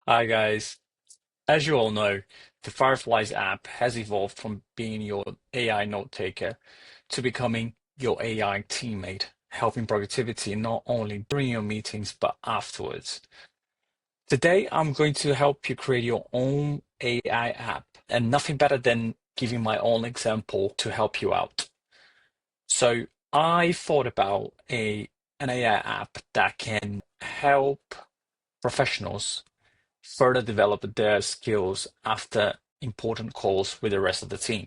Hi guys. As you all know, the Fireflies app has evolved from being your AI note taker to becoming your AI teammate, helping productivity not only during your meetings but afterwards. Today, I'm going to help you create your own AI app, and nothing better than giving my own example to help you out. So, I thought about an AI app that can help professionals further develop their skills after important calls with the rest of the team.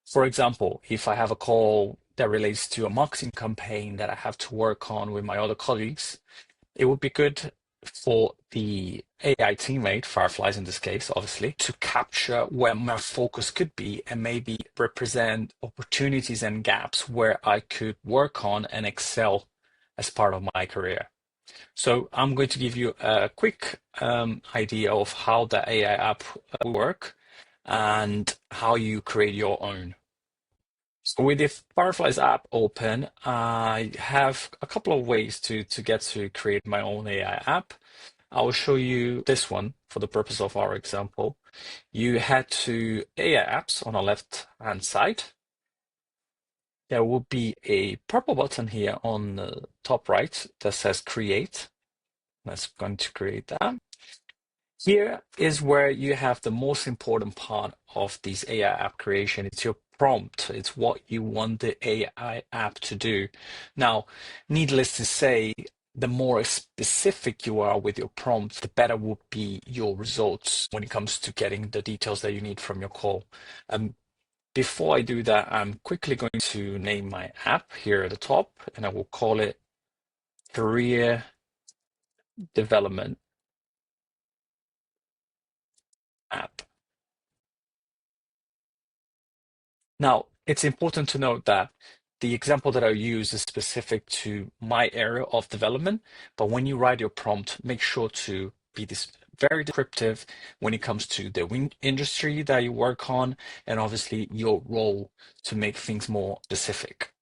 For example, if I have a call that relates to a marketing campaign that I have to work on with my other colleagues, it would be good for the AI teammate, Fireflies in this case, obviously, to capture where my focus could be and maybe represent opportunities and gaps where I could work on and excel as part of my career. So I'm going to give you a quick idea of how the AI app will work and how you create your own. So with the Fireflies app open, I have a couple of ways to get to create my own AI app. I will show you this one for the purpose of our example. You head to AI apps on the left-hand side. There will be a purple button here on the top right that says create. Let's going to create that. Here is where you have the most important part of this AI app creation. It's your prompt. It's what you want the AI app to do. Now, needless to say, the more specific you are with your prompt, the better will be your results when it comes to getting the details that you need from your call. Um, Before I do that, I'm quickly going to name my app here at the top, and I will call it Career Development App. Now, it's important to note that the example that I use is specific to my area of development, but when you write your prompt, make sure to be this very descriptive when it comes to the industry that you work on and obviously your role to make things more specific.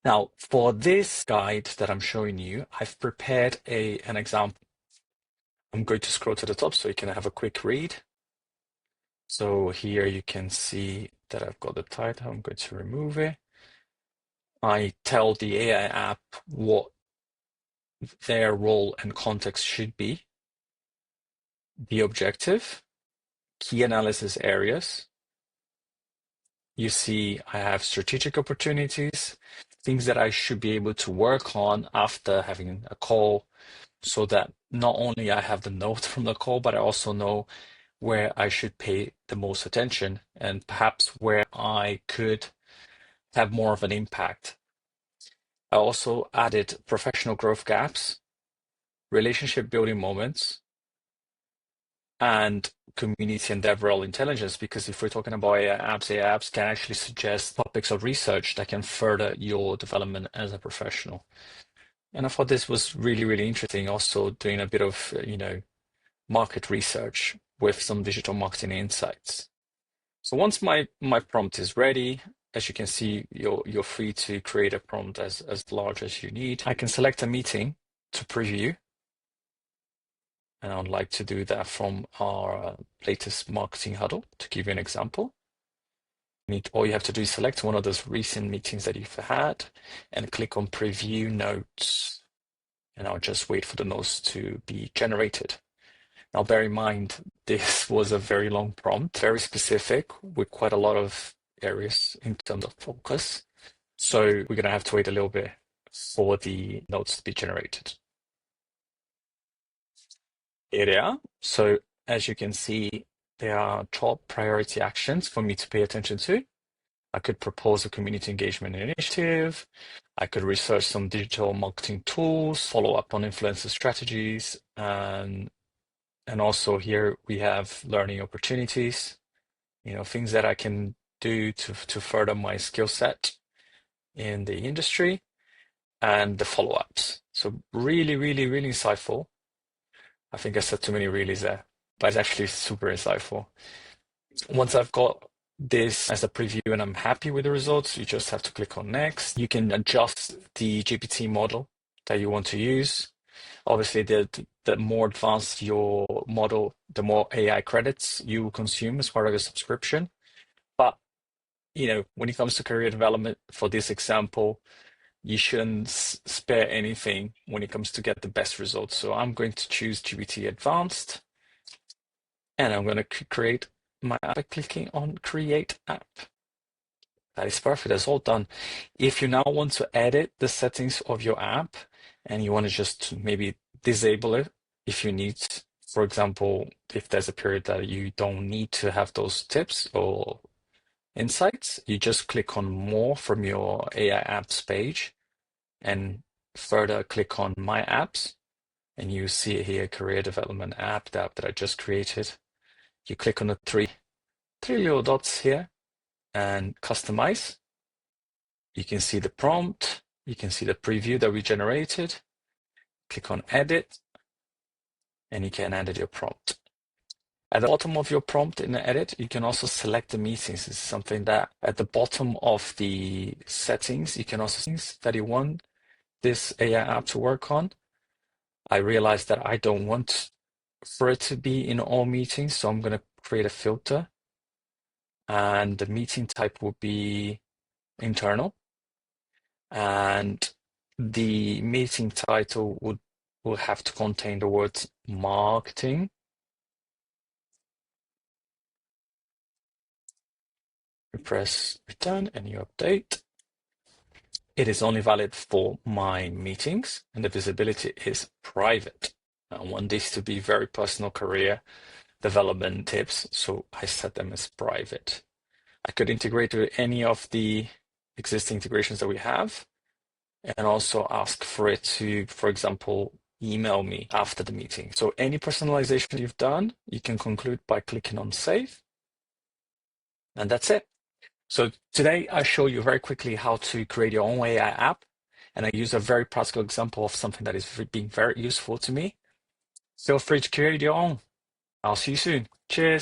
Now, for this guide that I'm showing you, I've prepared an example. I'm going to scroll to the top so you can have a quick read. So here you can see that I've got the title. I'm going to remove it. I tell the AI app what their role and context should be, the objective, key analysis areas. You see, I have strategic opportunities, things that I should be able to work on after having a call, so that not only I have the note from the call, but I also know where I should pay the most attention and perhaps where I could have more of an impact. I also added professional growth gaps, relationship building moments, and community and DevRel intelligence, because if we're talking about AI apps can actually suggest topics of research that can further your development as a professional. And I thought this was really, really interesting. Also doing a bit of, market research with some digital marketing insights. So once my prompt is ready, as you can see, you're free to create a prompt as large as you need. I can select a meeting to preview, and I'd like to do that from our latest marketing huddle to give you an example. All you have to do is select one of those recent meetings that you've had and click on preview notes. And I'll just wait for the notes to be generated. Now, bear in mind, this was a very long prompt, very specific, with quite a lot of areas in terms of focus. So we're going to have to wait a little bit for the notes to be generated. Here they are. So as you can see, there are top priority actions for me to pay attention to. I could propose a community engagement initiative. I could research some digital marketing tools, follow up on influencer strategies, and also here we have learning opportunities, things that I can do to further my skill set in the industry and the follow-ups. So really, really, really insightful. I think I said too many reallys there, but it's actually super insightful. Once I've got this as a preview and I'm happy with the results, you just have to click on next. You can adjust the GPT model that you want to use. Obviously, the more advanced your model, the more AI credits you consume as part of your subscription. But when it comes to career development, for this example, you shouldn't spare anything when it comes to get the best results. So I'm going to choose GPT Advanced, and I'm going to create my app by clicking on Create App. That is perfect. That's all done. If you now want to edit the settings of your app and you want to just maybe disable it if you need, for example, if there's a period that you don't need to have those tips or insights, you just click on More from your AI apps page and further click on My Apps. And you see it here, Career Development App, the app that I just created. You click on the three little dots here and customize. You can see the prompt. You can see the preview that we generated. Click on Edit, and you can edit your prompt. At the bottom of your prompt in the edit, you can also select the meetings. This is something that at the bottom of the settings, you can also things that you want this AI app to work on. I realized that I don't want for it to be in all meetings, so I'm going to create a filter, and the meeting type will be internal, and the meeting title will have to contain the words marketing. You press return and you update. It is only valid for my meetings, and the visibility is private. I want this to be very personal career development tips, so I set them as private. I could integrate with any of the existing integrations that we have, and also ask for it to, for example, email me after the meeting. So any personalization you've done, you can conclude by clicking on Save, and that's it. So today I show you very quickly how to create your own AI app, and I use a very practical example of something that is being very useful to me. Feel free to create your own. I'll see you soon. Cheers.